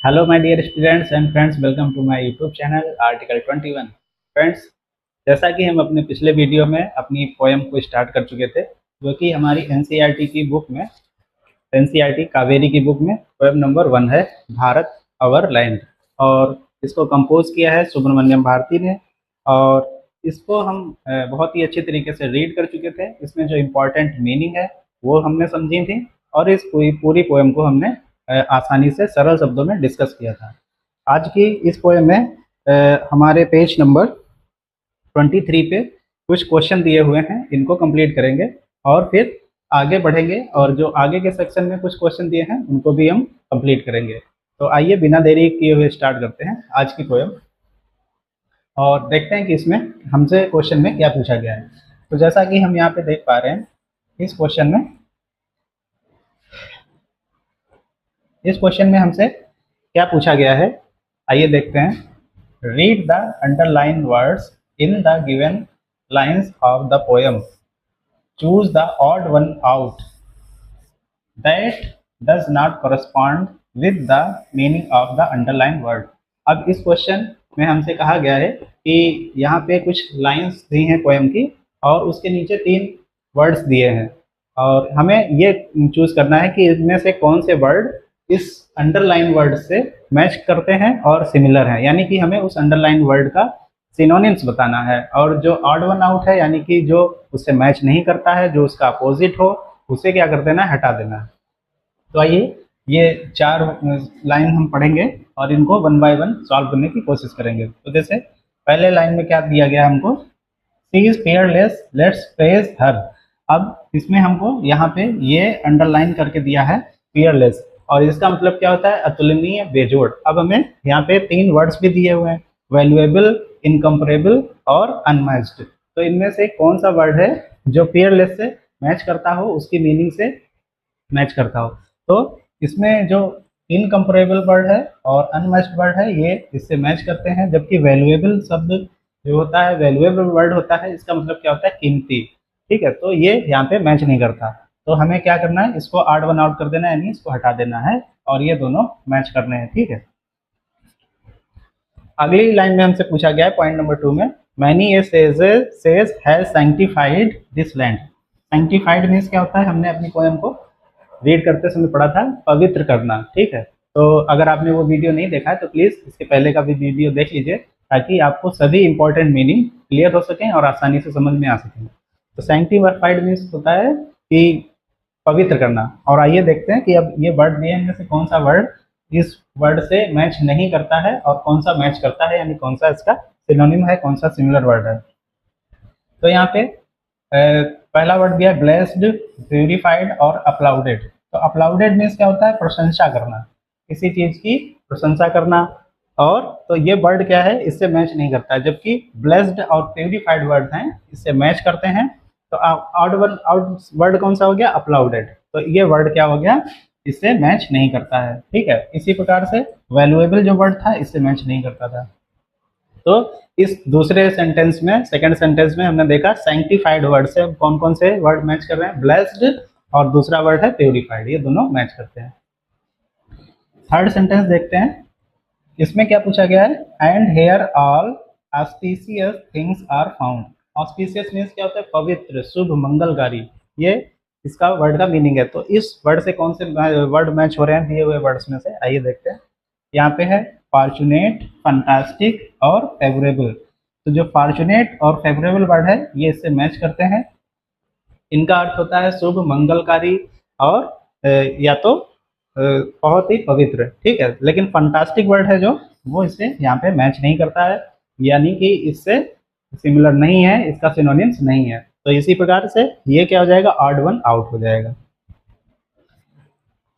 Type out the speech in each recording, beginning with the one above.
Hello my dear students and friends, welcome to my YouTube channel article 21। Friends, जैसा कि हम अपने पिछले वीडियो में अपनी पोएम को स्टार्ट कर चुके थे, जो कि हमारी एनसीईआरटी की बुक में, एनसीईआरटी कावेरी की बुक में पोएम नंबर 1 है, भारत अवर लैंड। और इसको कंपोज किया है सुब्रमण्यम भारती ने। और इसको हम बहुत ही अच्छे तरीके से रीड कर चुके थे। इसमें जो इम्पोर्टेंट मीनिंग है वो हमने समझी थी, और इस पूरी पूरी पोएम को हमने आसानी से सरल शब्दों में डिस्कस किया था। आज की इस पोएम में हमारे पेज नंबर 23 पे कुछ क्वेश्चन दिए हुए हैं, इनको कंप्लीट करेंगे और फिर आगे बढ़ेंगे। और जो आगे के सेक्शन में कुछ क्वेश्चन दिए हैं उनको भी हम कंप्लीट करेंगे। तो आइए बिना देरी किए हुए स्टार्ट करते हैं आज की पोएम और देखते हैं कि इसमें हमसे क्वेश्चन में क्या पूछा गया है। तो जैसा कि हम यहाँ पे देख पा रहे हैं, इस क्वेश्चन में हमसे क्या पूछा गया है, आइए देखते हैं। Read the underline words in the given lines of the poem, choose the odd one out that does not correspond with the meaning of the underlined word। अब इस क्वेश्चन में हमसे कहा गया है कि यहाँ पे कुछ लाइंस दी हैं पोएम की, और उसके नीचे 3 वर्ड्स दिए हैं, और हमें ये चूज करना है कि इनमें से कौन से वर्ड इस अंडरलाइन वर्ड से मैच करते हैं और सिमिलर हैं। यानी कि हमें उस अंडरलाइन वर्ड का सिनोनिम्स बताना है, और जो ऑड वन आउट है यानी कि जो उससे मैच नहीं करता है, जो उसका अपोजिट हो, उसे क्या कर देना है, हटा देना है। तो आइए ये 4 लाइन हम पढ़ेंगे और इनको 1 बाय 1 सॉल्व करने की कोशिश करेंगे। तो जैसे पहले लाइन में क्या दिया गया हमको, सी is fearless let's praise her. अब इसमें हमको यहाँ पे ये अंडरलाइन करके दिया है फेयरलेस, और इसका मतलब क्या होता है, अतुलनीय, बेजोड़। अब हमें यहाँ पे 3 वर्ड्स भी दिए हुए हैं, वैल्यूएबल, इनकम्परेबल और अनमैच्ड। तो इनमें से कौन सा वर्ड है जो फेयरलेस से मैच करता हो, उसकी मीनिंग से मैच करता हो। तो इसमें जो इनकम्परेबल वर्ड है और अनमैच्ड वर्ड है, ये इससे मैच करते हैं, जबकि वैल्यूएबल शब्द जो होता है, वैल्यूएबल वर्ड होता है, इसका मतलब क्या होता है, कीमती। ठीक है, तो ये यहाँ पे मैच नहीं करता। तो हमें क्या करना है, इसको ऑड वन आउट कर देना है, यानी इसको हटा देना है, और ये दोनों मैच करने हैं। ठीक है, अगली लाइन में हमसे पूछा गया है पॉइंट नंबर 2 में, many a says has sanctified this land. Sanctified means क्या होता है, हमने अपनी पोएम को रीड करते समय पढ़ा था, पवित्र करना। ठीक है, तो अगर आपने वो वीडियो नहीं देखा है तो प्लीज़ इसके पहले का भी वीडियो देख लीजिए, ताकि आपको सभी इंपॉर्टेंट मीनिंग क्लियर हो सकें और आसानी से समझ में आ सकें। तो सैंक्टिफाइड मीन्स होता है कि पवित्र करना। और आइए देखते हैं कि अब ये वर्ड दिए इनमें से कौन सा वर्ड इस वर्ड से मैच नहीं करता है और कौन सा मैच करता है, यानी कौन सा इसका सिनोनिम है, कौन सा सिमिलर वर्ड है। तो यहाँ पे पहला वर्ड दिया ब्लेस्ड, प्यूरिफाइड और अपलाउडेड। तो अपलाउडेड मीन्स क्या होता है, प्रशंसा करना, किसी चीज की प्रशंसा करना। और तो ये वर्ड क्या है, इससे मैच नहीं करता है, जबकि ब्लेस्ड और प्यूरिफाइड वर्ड हैं, इससे मैच करते हैं। तो आउट वर्ड कौन सा हो गया, अपलाउडेड। तो ये वर्ड क्या हो गया, इससे मैच नहीं करता है। ठीक है, इसी प्रकार से वैल्यूएबल जो वर्ड था, इससे मैच नहीं करता था। तो इस दूसरे सेंटेंस में, सेकंड सेंटेंस में हमने देखा सैंक्टिफाइड वर्ड से कौन कौन से वर्ड मैच कर रहे हैं, ब्लेस्ड और दूसरा वर्ड है प्यूरिफाइड, ये दोनों मैच करते हैं। थर्ड सेंटेंस देखते हैं, इसमें क्या पूछा गया है, and here all auspicious things are found. Auspicious means क्या होता है, पवित्र, शुभ, मंगलकारी। ये इसका वर्ड का मीनिंग है। तो इस वर्ड से कौन से वर्ड मैच हो रहे हैं दिए हुए वर्ड्स में से, आइए देखते हैं। यहाँ पे है फॉर्चुनेट, फंटास्टिक और फेवरेबल। तो जो फॉर्चुनेट और फेवरेबल वर्ड है, ये इससे मैच करते हैं। इनका अर्थ होता है शुभ, मंगलकारी और या तो बहुत ही पवित्र। ठीक है, लेकिन फंटास्टिक वर्ड है जो, वो इससे यहाँ पे मैच नहीं करता है, यानी कि इससे सिमिलर नहीं है, इसका सिनोनिम्स नहीं है। तो इसी प्रकार से ये क्या हो जाएगा, ऑड वन आउट हो जाएगा।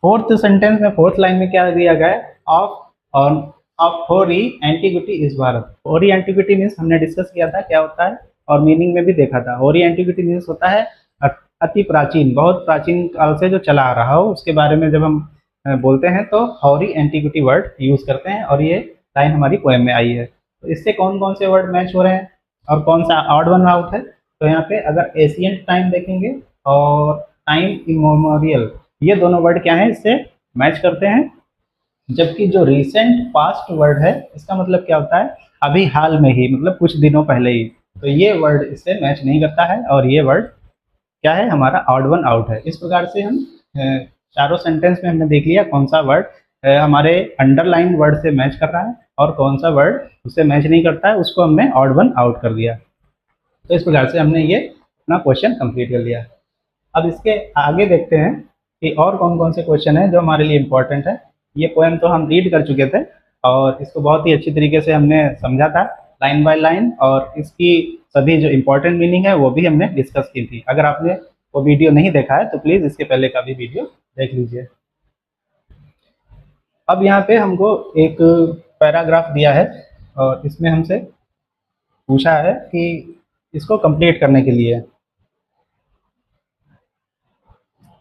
फोर्थ सेंटेंस में, फोर्थ लाइन में क्या दिया गया है, ऑफ होरी एंटीक्विटी इज भारत। होरी एंटीक्विटी मीन्स हमने डिस्कस किया था क्या होता है, और मीनिंग में भी देखा था। होरी एंटीक्विटी मीन्स होता है अति प्राचीन, बहुत प्राचीन काल से जो चला आ रहा हो, उसके बारे में जब हम बोलते हैं तो होरी एंटीक्विटी वर्ड यूज करते हैं, और ये लाइन हमारी पोएम में आई है। तो इससे कौन कौन से वर्ड मैच हो रहे हैं और कौन सा ऑड वन आउट है। तो यहाँ पे अगर एशियंट टाइम देखेंगे और टाइम इमोरियल, ये दोनों वर्ड क्या है, इससे मैच करते हैं। जबकि जो रिसेंट पास्ट वर्ड है इसका मतलब क्या होता है, अभी हाल में ही, मतलब कुछ दिनों पहले ही। तो ये वर्ड इससे मैच नहीं करता है और ये वर्ड क्या है, हमारा ऑड वन आउट है। इस प्रकार से हम चारों सेंटेंस में हमने देख लिया कौन सा वर्ड हमारे अंडरलाइन वर्ड से मैच कर रहा है और कौन सा वर्ड उससे मैच नहीं करता है, उसको हमने ऑड वन आउट कर दिया। तो इस प्रकार से हमने ये अपना क्वेश्चन कंप्लीट कर लिया। अब इसके आगे देखते हैं कि और कौन कौन से क्वेश्चन है जो हमारे लिए इम्पोर्टेंट है। ये पोएम तो हम रीड कर चुके थे और इसको बहुत ही अच्छी तरीके से हमने समझा था लाइन बाय लाइन, और इसकी सभी जो इम्पोर्टेंट मीनिंग है वो भी हमने डिस्कस की थी। अगर आपने वो वीडियो नहीं देखा है तो प्लीज़ इसके पहले का भी वीडियो देख लीजिए। अब यहाँ पे हमको एक पैराग्राफ दिया है और इसमें हमसे पूछा है कि इसको कंप्लीट करने के लिए,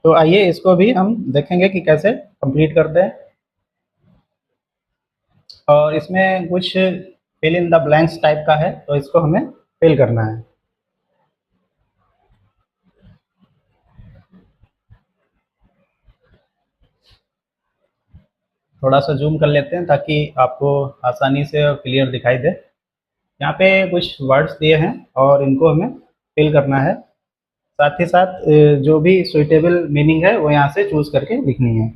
तो आइए इसको भी हम देखेंगे कि कैसे कंप्लीट करते हैं। और इसमें कुछ fill in the blanks type का है, तो इसको हमें फिल करना है। थोड़ा सा जूम कर लेते हैं ताकि आपको आसानी से और क्लियर दिखाई दे। यहाँ पे कुछ वर्ड्स दिए हैं और इनको हमें फिल करना है। साथ ही साथ जो भी सुइटेबल मीनिंग है वो यहाँ से चूज करके लिखनी है।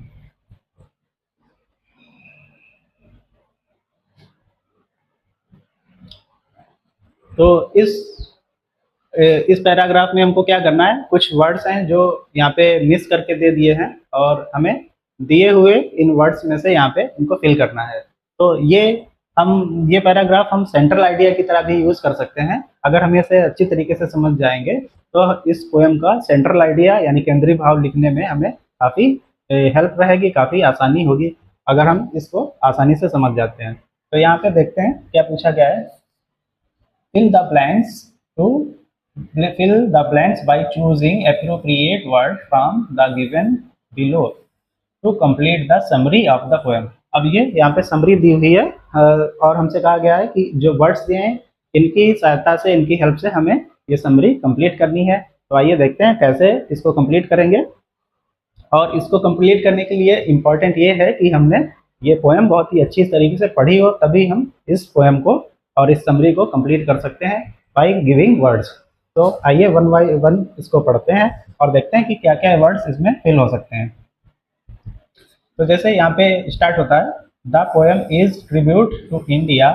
तो इस पैराग्राफ में हमको क्या करना है, कुछ वर्ड्स हैं जो यहाँ पे मिस करके दे दिए हैं और हमें दिए हुए इन वर्ड्स में से यहाँ पे इनको फिल करना है। तो ये पैराग्राफ हम सेंट्रल आइडिया की तरह भी यूज कर सकते हैं। अगर हम इसे अच्छी तरीके से समझ जाएंगे तो इस पोएम का सेंट्रल आइडिया यानी केंद्रीय भाव लिखने में हमें काफ़ी हेल्प रहेगी, काफ़ी आसानी होगी अगर हम इसको आसानी से समझ जाते हैं। तो यहाँ पे देखते हैं क्या पूछा गया है। fill the blanks to fill the blanks by choosing appropriate word from the given below to complete the summary of the poem। अब ये यहाँ पे समरी दी हुई है और हमसे कहा गया है कि जो वर्ड्स दिए हैं इनकी सहायता से, इनकी हेल्प से हमें ये समरी कंप्लीट करनी है। तो आइए देखते हैं कैसे इसको कंप्लीट करेंगे। और इसको कंप्लीट करने के लिए इम्पोर्टेंट ये है कि हमने ये पोएम बहुत ही अच्छी तरीके से पढ़ी हो, तभी हम इस पोएम को और इस समरी को कंप्लीट कर सकते हैं बाय गिविंग वर्ड्स। तो आइए वन बाय वन इसको पढ़ते हैं और देखते हैं कि क्या क्या वर्ड्स इसमें फिल हो सकते हैं। तो जैसे यहाँ पे स्टार्ट होता है, the poem is tribute to India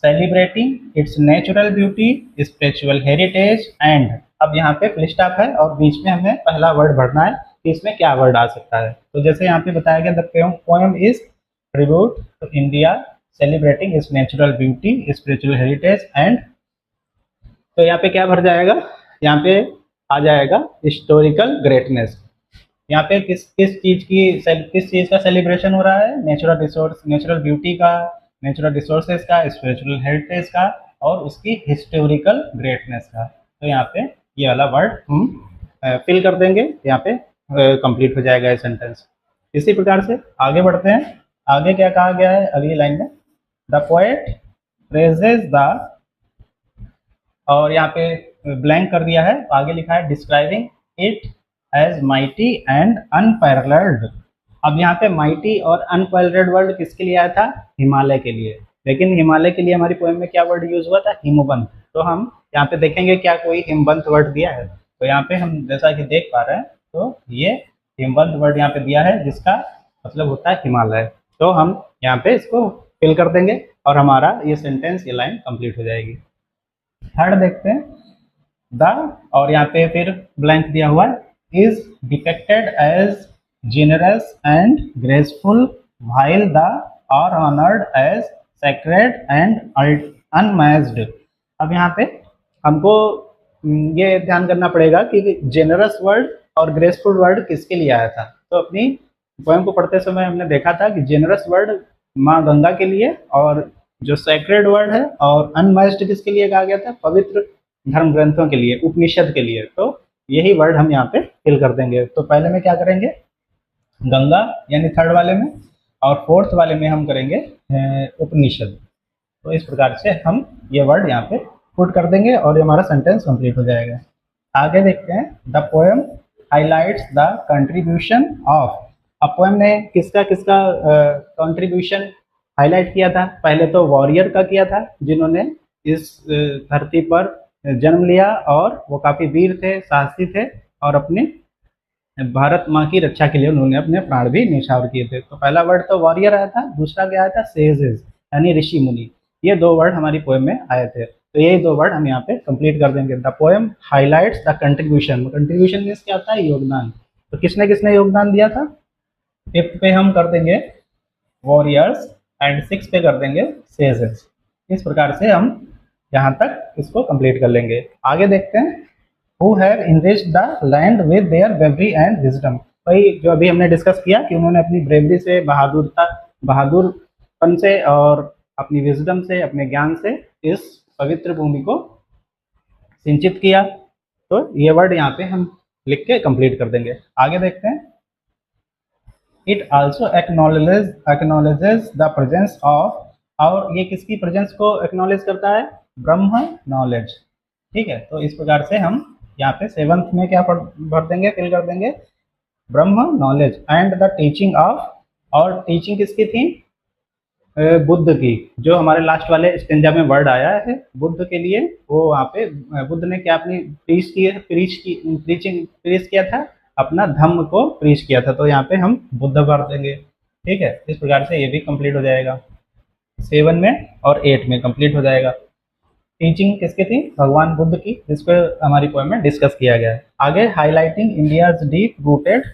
celebrating its natural beauty, spiritual heritage and. अब यहाँ पे फुल स्टॉप है और बीच में हमें पहला वर्ड भरना है कि इसमें क्या वर्ड आ सकता है। तो जैसे यहाँ पे बताया गया, the poem is tribute to India celebrating its natural beauty, spiritual heritage and. तो यहाँ पे क्या भर जाएगा, यहाँ पे आ जाएगा हिस्टोरिकल ग्रेटनेस। यहाँ पे किस चीज़ का सेलिब्रेशन हो रहा है, नेचुरल रिसोर्स, नेचुरल ब्यूटी का, नेचुरल रिसोर्सेज का, स्पिरिचुअल हेरिटेज का और उसकी हिस्टोरिकल ग्रेटनेस का। तो यहाँ पे ये वाला वर्ड हम फिल कर देंगे, यहाँ पे कंप्लीट हो जाएगा ये सेंटेंस। इसी प्रकार से आगे बढ़ते हैं। आगे क्या कहा गया है अगली लाइन में, द पोएट प्रेजेज द, और यहाँ पे ब्लैंक कर दिया है, आगे लिखा है describing it as mighty and unparalleled. अब यहाँ पे माइटी और अनपैरेलल्ड वर्ड किसके लिए आया था, हिमालय के लिए। लेकिन हिमालय के लिए हमारी पोएम में क्या वर्ड यूज हुआ था, हिमवंत। तो हम यहाँ पे देखेंगे क्या कोई हिमवंत वर्ड दिया है। तो यहाँ पे हम जैसा कि देख पा रहे हैं तो ये हिमवंत वर्ड यहाँ पे दिया है जिसका मतलब होता है हिमालय। तो हम यहाँ पे इसको फिल कर देंगे और हमारा ये सेंटेंस, ये लाइन कंप्लीट हो जाएगी। थर्ड देखते हैं, द, और यहाँ पे फिर ब्लैंक दिया हुआ है, is depicted as generous and graceful while the are honored as sacred and unmatched। अब यहाँ पे हमको ये ध्यान करना पड़ेगा कि जेनरस वर्ड और ग्रेसफुल वर्ड किसके लिए आया था। तो अपनी पोएम को पढ़ते समय हमने देखा था कि जेनरस वर्ड माँ गंगा के लिए, और जो सैक्रेड वर्ड है और अनमैच्ड किसके लिए कहा गया था, पवित्र धर्म ग्रंथों के लिए, उपनिषद के लिए। तो यही वर्ड हम यहाँ पे फिल कर देंगे। तो पहले में क्या करेंगे, गंगा यानी थर्ड वाले में, और फोर्थ वाले में हम करेंगे उपनिषद। तो इस प्रकार से हम ये वर्ड यहाँ पे पुट कर देंगे और ये हमारा सेंटेंस कंप्लीट हो जाएगा। आगे देखते हैं, the poem highlights the contribution of अब पोएम ने किसका किसका कंट्रीब्यूशन हाईलाइट किया था? पहले तो वॉरियर का किया था, जिन्होंने इस धरती पर जन्म लिया और वो काफ़ी वीर थे, साहसी थे और अपने भारत माँ की रक्षा के लिए उन्होंने अपने प्राण भी न्यौछावर किए थे। तो पहला वर्ड तो वॉरियर आया था, दूसरा क्या आया था? सेजेस, यानी ऋषि मुनि। ये दो वर्ड हमारी पोएम में आए थे, तो यही दो वर्ड हम यहाँ पे कंप्लीट कर देंगे। The poem highlights the contribution. Contribution means क्या होता है? योगदान। तो किसने किसने योगदान दिया था? 5th पे हम कर देंगे वॉरियर्स एंड 6 पे कर देंगे सेजेस। इस प्रकार से हम यहाँ तक इसको कंप्लीट कर लेंगे। आगे देखते हैं। Who have enriched the land with their bravery and wisdom. भाई जो अभी हमने डिस्कस किया कि उन्होंने अपनी ब्रेवरी से, बहादुरपन से और अपनी विजडम से, अपने ज्ञान से इस पवित्र भूमि को सिंचित किया। तो ये वर्ड यहाँ पे हम लिख के कंप्लीट कर देंगे। आगे देखते हैं। It also acknowledges the presence of, और ये किसकी प्रेजेंस को एक्नॉलेज करता है? ब्रह्म नॉलेज। ठीक है, तो इस प्रकार से हम यहाँ पे 7th में क्या भर देंगे, फिल कर देंगे? ब्रह्म knowledge and the teaching of. और टीचिंग किसकी थी? बुद्ध की। जो हमारे लास्ट वाले स्टेंजा में वर्ड आया है बुद्ध के लिए, वो वहाँ पे बुद्ध ने क्या अपनी प्रीच किया था? अपना धम्म को प्रीच किया था। तो यहाँ पे हम बुद्ध भर देंगे। ठीक है, इस प्रकार से ये भी कंप्लीट हो जाएगा। 7 में और 8 में कंप्लीट हो जाएगा। टीचिंग किसकी थी? भगवान बुद्ध की, जिसको हमारी पोएम में डिस्कस किया गया है। आगे highlighting India's deep rooted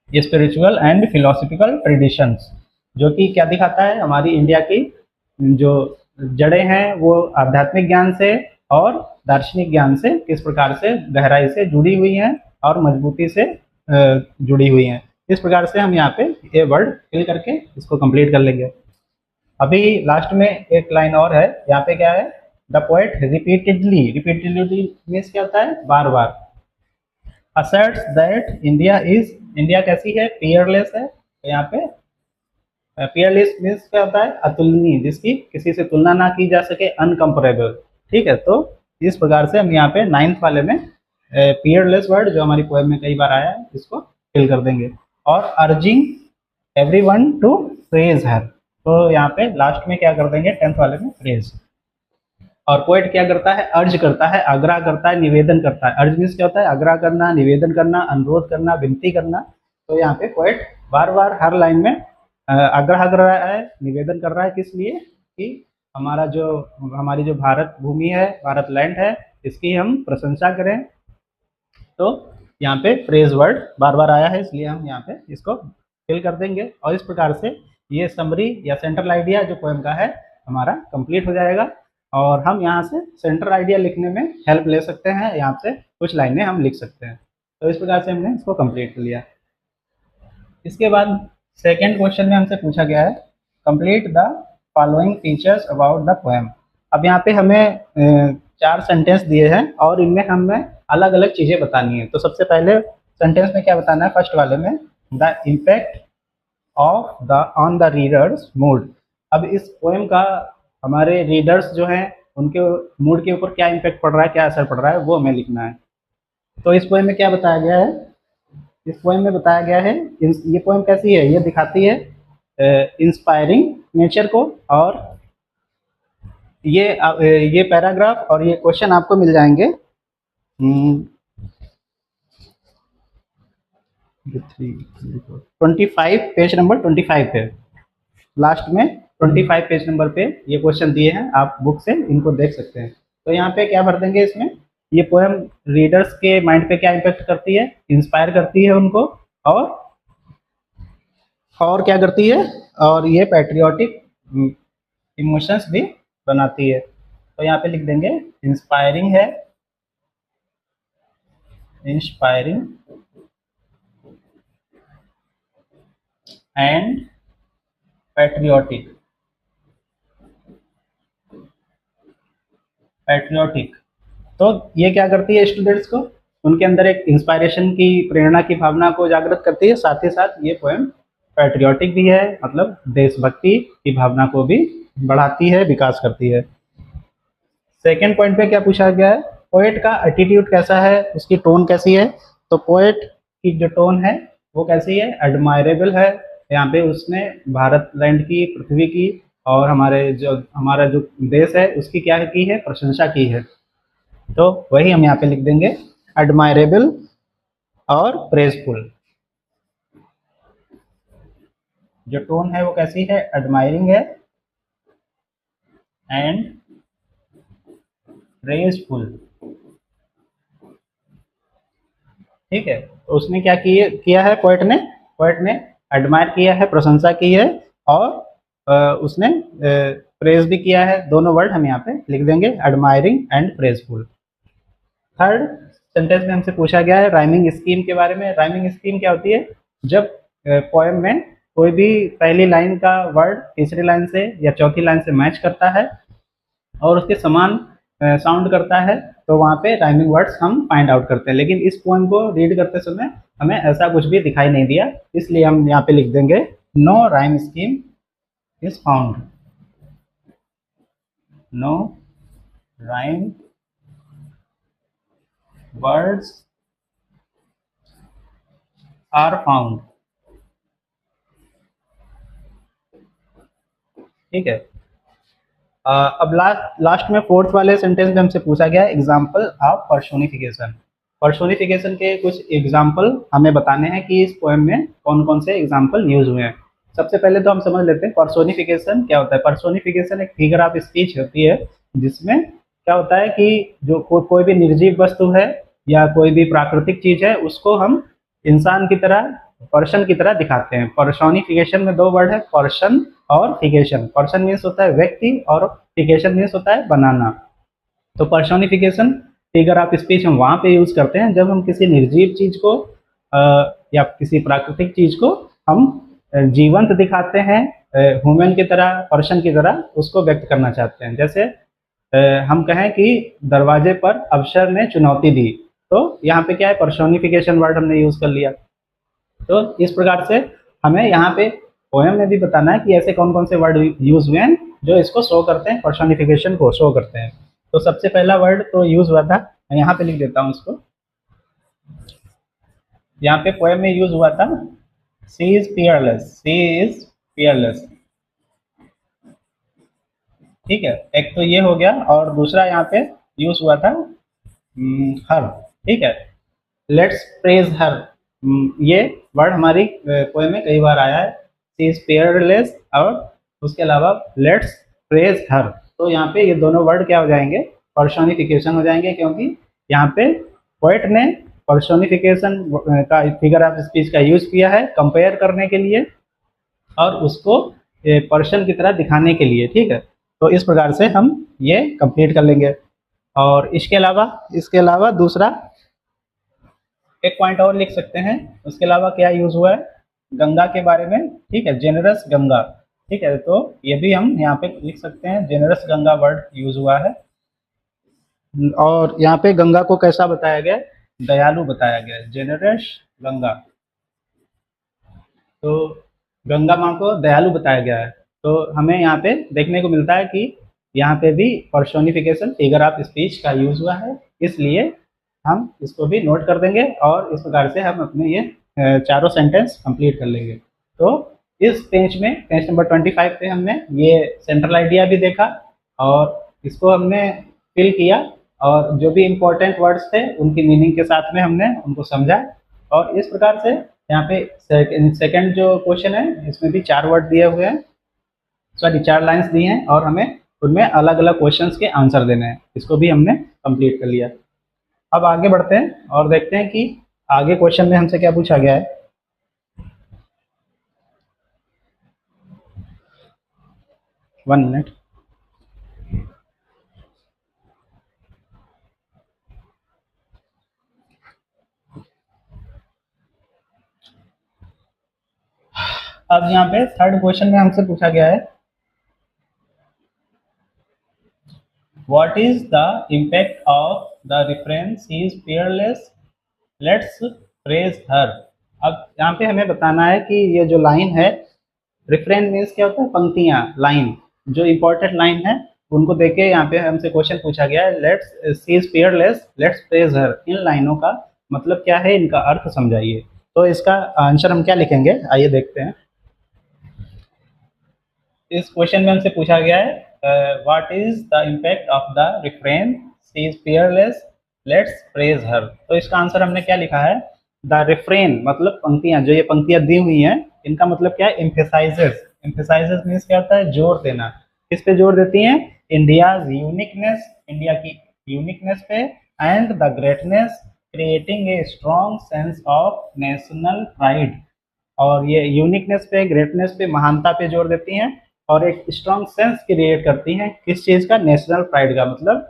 spiritual and philosophical traditions, जो कि क्या दिखाता है? हमारी इंडिया की जो जड़ें हैं वो आध्यात्मिक ज्ञान से और दार्शनिक ज्ञान से किस प्रकार से गहराई से जुड़ी हुई हैं और मजबूती से जुड़ी हुई हैं। इस प्रकार से हम यहाँ पे ये वर्ड फिल करके इसको कंप्लीट कर लेंगे। अभी लास्ट में एक लाइन और है, यहाँ पे क्या है? द पोएट रिपीटेडली मीन्स क्या होता है? बार बार। असर्ट्स दैट इंडिया कैसी है? पियरलेस है। तो यहाँ पे पियरलेस मीन्स क्या होता है? अतुलनीय, जिसकी किसी से तुलना ना की जा सके, अनकम्परेबल। ठीक है, तो इस प्रकार से हम यहाँ पे 9th वाले में पियरलेस वर्ड जो हमारी पोएम में कई बार आया है इसको फिल कर देंगे। और urging everyone to praise her, तो यहाँ पे लास्ट में क्या कर देंगे? 10th वाले में प्रेज। और पोएट क्या करता है? अर्ज करता है, आग्रह करता है, निवेदन करता है। अर्ज मीन्स क्या होता है? आग्रह करना, निवेदन करना, अनुरोध करना, विनती करना। तो यहाँ पे पोएट बार बार हर लाइन में आग्रह कर रहा है, निवेदन कर रहा है। किस लिए? कि हमारी जो भारत भूमि है, भारत लैंड है, इसकी हम प्रशंसा करें। तो यहाँ पे प्रेज वर्ड बार बार आया है, इसलिए हम यहाँ पे इसको फिल कर देंगे। और इस प्रकार से ये समरी या सेंट्रल आइडिया जो पोएम का है हमारा कंप्लीट हो जाएगा। और हम यहाँ से सेंट्रल आइडिया लिखने में हेल्प ले सकते हैं, यहाँ से कुछ लाइनें हम लिख सकते हैं। तो इस प्रकार से हमने इसको कंप्लीट कर लिया। इसके बाद सेकेंड क्वेश्चन में हमसे पूछा गया है complete the following features about the poem. अब यहाँ पे हमें 4 सेंटेंस दिए हैं और इनमें हमें अलग अलग चीज़ें बतानी है। तो सबसे पहले सेंटेंस में क्या बताना है? फर्स्ट वाले में the impact of the on the readers mood. अब इस पोएम का हमारे रीडर्स जो हैं उनके मूड के ऊपर क्या इम्पैक्ट पड़ रहा है, क्या असर पड़ रहा है, वो हमें लिखना है। तो इस पोएम में क्या बताया गया है? इस पोएम में बताया गया है, ये पोएम कैसी है? ये दिखाती है इंस्पायरिंग नेचर को। और ये पैराग्राफ और ये क्वेश्चन आपको मिल जाएंगे 25 पेज नंबर 25 पे। लास्ट में 25 पेज नंबर पे ये क्वेश्चन दिए हैं, आप बुक से इनको देख सकते हैं। तो यहाँ पे क्या भर देंगे इसमें? ये पोएम रीडर्स के माइंड पे क्या इम्पैक्ट करती है? इंस्पायर करती है उनको। और क्या करती है? और ये पैट्रियोटिक इमोशंस भी बनाती है। तो यहाँ पे लिख देंगे इंस्पायरिंग है, इंस्पायरिंग एंड पैट्रियोटिक। तो ये क्या करती है? स्टूडेंट्स को उनके अंदर एक इंस्पायरेशन की, प्रेरणा की भावना को जागृत करती है। साथ ही साथ ये पोएम पैट्रियोटिक भी है, मतलब देशभक्ति की भावना को भी बढ़ाती है, विकास करती है। सेकेंड पॉइंट पे क्या पूछा गया है? पोएट का एटीट्यूड कैसा है, उसकी टोन कैसी है? तो पोएट की जो टोन है वो कैसी है, एडमायरेबल है। यहाँ पे उसने भारत लैंड की, पृथ्वी की और हमारा जो देश है उसकी क्या की है, प्रशंसा की है। तो वही हम यहाँ पे लिख देंगे, एडमायरेबल और प्रेजफुल। जो टोन है वो कैसी है, एडमायरिंग है एंड प्रेजफुल। ठीक है, तो उसने क्या किया है, पोएट ने एडमायर किया है, प्रशंसा की है, और उसने प्रेज भी किया है। दोनों वर्ड हम यहाँ पे लिख देंगे, एडमायरिंग एंड प्रेजफुल। थर्ड सेंटेंस में हमसे पूछा गया है राइमिंग स्कीम के बारे में। राइमिंग स्कीम क्या होती है, जब पोएम में कोई भी पहली लाइन का वर्ड तीसरी लाइन से या चौथी लाइन से मैच करता है और उसके समान साउंड करता है, तो वहाँ पे राइमिंग वर्ड्स हम फाइंड आउट करते हैं। लेकिन इस पोएम को रीड करते समय हमें ऐसा कुछ भी दिखाई नहीं दिया, इसलिए हम यहाँ पे लिख देंगे, no rhyme scheme is found. No rhyme words are found. ठीक है। अब लास्ट में फोर्थ वाले सेंटेंस में हमसे पूछा गया एग्जाम्पल ऑफ पर्सोनिफिकेशन। पर्सोनिफिकेशन के कुछ एग्जाम्पल हमें बताने हैं कि इस पोएम में कौन कौन से एग्जाम्पल यूज हुए हैं। सबसे पहले तो हम समझ लेते हैं पर्सोनिफिकेशन क्या होता है। पर्सोनिफिकेशन एक फिगर ऑफ स्पीच होती है, जिसमें क्या होता है कि जो कोई भी निर्जीव वस्तु है या कोई भी प्राकृतिक चीज है, उसको हम इंसान की तरह, पर्सन की तरह दिखाते हैं। पर्सोनिफिकेशन में दो वर्ड है, पर्सन और फिकेशन। पर्सन मीन्स होता है व्यक्ति और फिकेशन मीन्स होता है बनाना। तो पर्सोनिफिकेशन फिगर ऑफ स्पीच हम वहाँ पे यूज करते हैं जब हम किसी निर्जीव चीज को या किसी प्राकृतिक चीज को हम जीवंत दिखाते हैं, ह्यूमन की तरह, पर्सन की तरह उसको व्यक्त करना चाहते हैं। जैसे हम कहें कि दरवाजे पर अवसर ने चुनौती दी, तो यहाँ पे क्या है, पर्सोनिफिकेशन वर्ड हमने यूज कर लिया। तो इस प्रकार से हमें यहाँ पे पोएम में भी बताना है कि ऐसे कौन कौन से वर्ड यूज हुए हैं जो इसको शो करते हैं, पर्सोनिफिकेशन को शो करते हैं। तो सबसे पहला वर्ड तो यूज हुआ था, मैं यहाँ पे लिख देता हूँ इसको। यहाँ पे पोएम में यूज हुआ था, she is peerless. She is peerless. ठीक है, एक तो ये हो गया, और दूसरा यहाँ पे यूज हुआ था हर। ठीक है, लेट्स प्रेज हर। ये वर्ड हमारी पोएम में कई बार आया है, सी इज पियरलेस और उसके अलावा लेट्स प्रेज हर। तो यहाँ पे ये दोनों वर्ड क्या हो जाएंगे, पर्सोनिफिकेशन हो जाएंगे, क्योंकि यहाँ पे पोएट ने पर्सोनिफिकेशन का फिगर ऑफ स्पीच का यूज किया है कंपेयर करने के लिए और उसको पर्सन की तरह दिखाने के लिए। ठीक है, तो इस प्रकार से हम ये कंप्लीट कर लेंगे। और इसके अलावा दूसरा एक पॉइंट और लिख सकते हैं। उसके अलावा क्या यूज हुआ है, गंगा के बारे में। ठीक है, जेनरस गंगा। ठीक है, तो ये भी हम यहाँ पे लिख सकते हैं, जेनरस गंगा वर्ड यूज हुआ है। और यहाँ पे गंगा को कैसा बताया गया, दयालु बताया गया है, जेनरस गंगा। तो गंगा माँ को दयालु बताया गया है। तो हमें यहाँ पे देखने को मिलता है कि यहाँ पे भी पर्सोनिफिकेशन फिगर ऑफ स्पीच का यूज हुआ है, इसलिए हम इसको भी नोट कर देंगे और इस प्रकार से हम अपने ये चारों सेंटेंस कंप्लीट कर लेंगे। तो इस पेज में, पेज नंबर 25 पे हमने ये सेंट्रल आइडिया भी देखा और इसको हमने फिल किया, और जो भी इम्पोर्टेंट वर्ड्स थे उनकी मीनिंग के साथ में हमने उनको समझा। और इस प्रकार से यहाँ पे सेकंड जो क्वेश्चन है इसमें भी 4 वर्ड दिए हुए हैं, सॉरी 4 लाइंस दी हैं, और हमें उनमें अलग अलग क्वेश्चंस के आंसर देने हैं। इसको भी हमने कंप्लीट कर लिया। अब आगे बढ़ते हैं और देखते हैं कि आगे क्वेश्चन में हमसे क्या पूछा गया है। One minute. अब यहाँ पे थर्ड क्वेश्चन में हमसे पूछा गया है, what is the impact of the reference he is fearless, let's praise her. अब यहाँ पे हमें बताना है कि ये जो लाइन है, रेफरेंस मीन्स क्या होता है, पंक्तियां, लाइन, जो इंपॉर्टेंट लाइन है उनको देके यहाँ पे हमसे क्वेश्चन पूछा गया है, let's see is fearless, let's praise her. इन लाइनों का मतलब क्या है, इनका अर्थ समझाइए। तो इसका आंसर हम क्या लिखेंगे, आइए देखते हैं। इस क्वेश्चन में हमसे पूछा गया है what is the impact of the refrain she is fearless let's praise her. तो इसका आंसर हमने क्या लिखा है, द रिफ्रेन मतलब पंक्तियां, जो ये पंक्तियां दी हुई हैं इनका मतलब क्या है, एम्फेसाइजेस। एम्फेसाइजेस मीन्स क्या होता है, जोर देना। किस पे जोर देती हैं, इंडियाज यूनिकनेस, इंडिया की यूनिकनेस पे, and the greatness creating a strong sense of national pride. और ये यूनिकनेस पे, ग्रेटनेस पे, महानता पे जोर देती हैं और एक स्ट्रॉन्ग सेंस क्रिएट करती हैं। किस चीज़ का, नेशनल प्राइड का, मतलब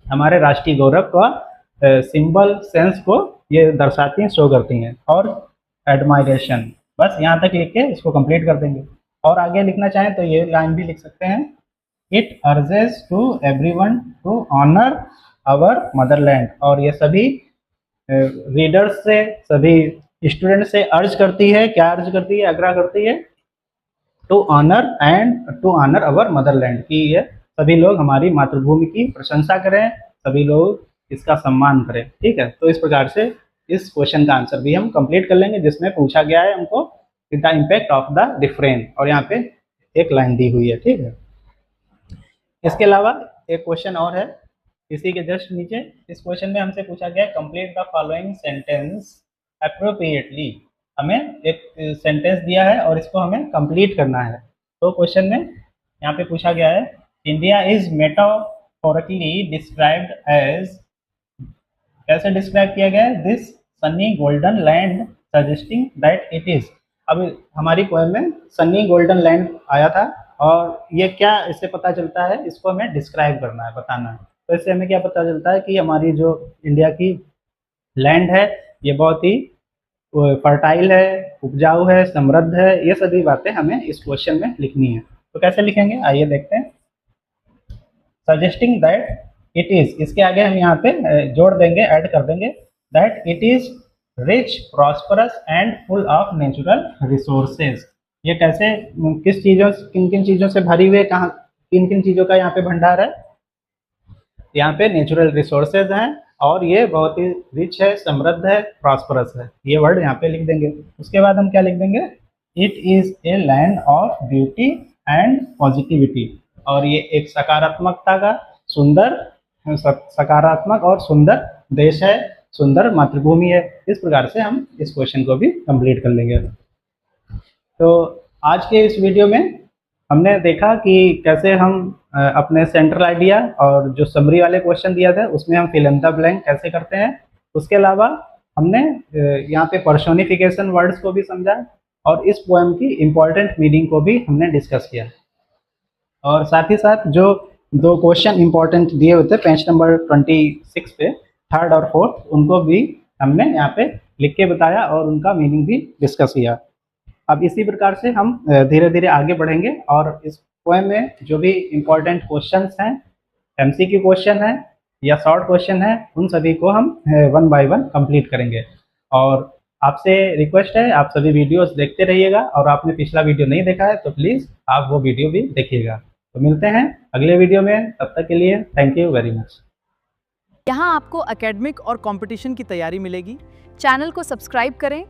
हमारे राष्ट्रीय गौरव का सिंबल सेंस को ये दर्शाती हैं, शो करती हैं। और एडमायरेशन, बस यहाँ तक लिख के इसको कंप्लीट कर देंगे। और आगे लिखना चाहें तो ये लाइन भी लिख सकते हैं, it urges to everyone to honour our motherland. और ये सभी रीडर्स से, सभी स्टूडेंट से अर्ज करती है, क्या अर्ज करती है, आग्रह करती है, टू ऑनर अवर मदरलैंड, कि ये सभी लोग हमारी मातृभूमि की प्रशंसा करें, सभी लोग इसका सम्मान करें। ठीक है, तो इस प्रकार से इस क्वेश्चन का आंसर भी हम कंप्लीट कर लेंगे, जिसमें पूछा गया है हमको the impact of the refrain, और यहाँ पे एक लाइन दी हुई है। ठीक है, इसके अलावा एक क्वेश्चन और है इसी के जस्ट नीचे। इस क्वेश्चन में हमसे पूछा गया है complete the following sentence appropriately. हमें एक सेंटेंस दिया है और इसको हमें कंप्लीट करना है। तो क्वेश्चन में यहाँ पे पूछा गया है, India is metaphorically described as, कैसे डिस्क्राइब किया गया है, this sunny golden land suggesting that it is. अब हमारी पोएम में सनी गोल्डन लैंड आया था, और ये क्या इससे पता चलता है, इसको हमें डिस्क्राइब करना है, बताना है। तो इससे हमें क्या पता चलता है कि हमारी जो इंडिया की लैंड है ये बहुत ही फर्टाइल है, उपजाऊ है, समृद्ध है। ये सभी बातें हमें इस क्वेश्चन में लिखनी है। तो कैसे लिखेंगे, आइए देखते हैं। सजेस्टिंग दैट इट इज, इसके आगे हम यहाँ पे जोड़ देंगे, ऐड कर देंगे, that it is rich, prosperous and full of natural resources. ये कैसे, किस चीज़ों, किन किन चीज़ों से भरी हुई है, कहाँ, किन किन चीज़ों का यहाँ पे भंडार है, यहाँ पे नेचुरल रिसोर्सेज हैं, और ये बहुत ही रिच है, समृद्ध है, प्रॉस्परस है। ये वर्ड यहाँ पे लिख देंगे। उसके बाद हम क्या लिख देंगे, it is a land of beauty and positivity. और ये एक सकारात्मकता का सुंदर, सकारात्मक और सुंदर देश है, सुंदर मातृभूमि है। इस प्रकार से हम इस क्वेश्चन को भी कंप्लीट कर लेंगे। तो आज के इस वीडियो में हमने देखा कि कैसे हम अपने सेंट्रल आइडिया और जो समरी वाले क्वेश्चन दिया था उसमें हम फिल इन द ब्लैंक कैसे करते हैं। उसके अलावा हमने यहाँ पे पर्सोनिफिकेशन वर्ड्स को भी समझा, और इस पोएम की इम्पोर्टेंट मीनिंग को भी हमने डिस्कस किया। और साथ ही साथ जो दो क्वेश्चन इम्पोर्टेंट दिए हुए थे पेज नंबर 26 पे, थर्ड और फोर्थ, उनको भी हमने यहाँ पे लिख के बताया और उनका मीनिंग भी डिस्कस किया। अब इसी प्रकार से हम धीरे धीरे आगे बढ़ेंगे, और इस पोएम में जो भी इम्पोर्टेंट क्वेश्चंस हैं, एमसीक्यू क्वेश्चन है या शॉर्ट क्वेश्चन है, उन सभी को हम वन बाय वन कंप्लीट करेंगे। और आपसे रिक्वेस्ट है, आप सभी वीडियोस देखते रहिएगा, और आपने पिछला वीडियो नहीं देखा है तो प्लीज़ आप वो वीडियो भी देखिएगा। तो मिलते हैं अगले वीडियो में, तब तक के लिए थैंक यू वेरी मच। यहाँ आपको एकेडमिक और कंपटीशन की तैयारी मिलेगी। चैनल को सब्सक्राइब करें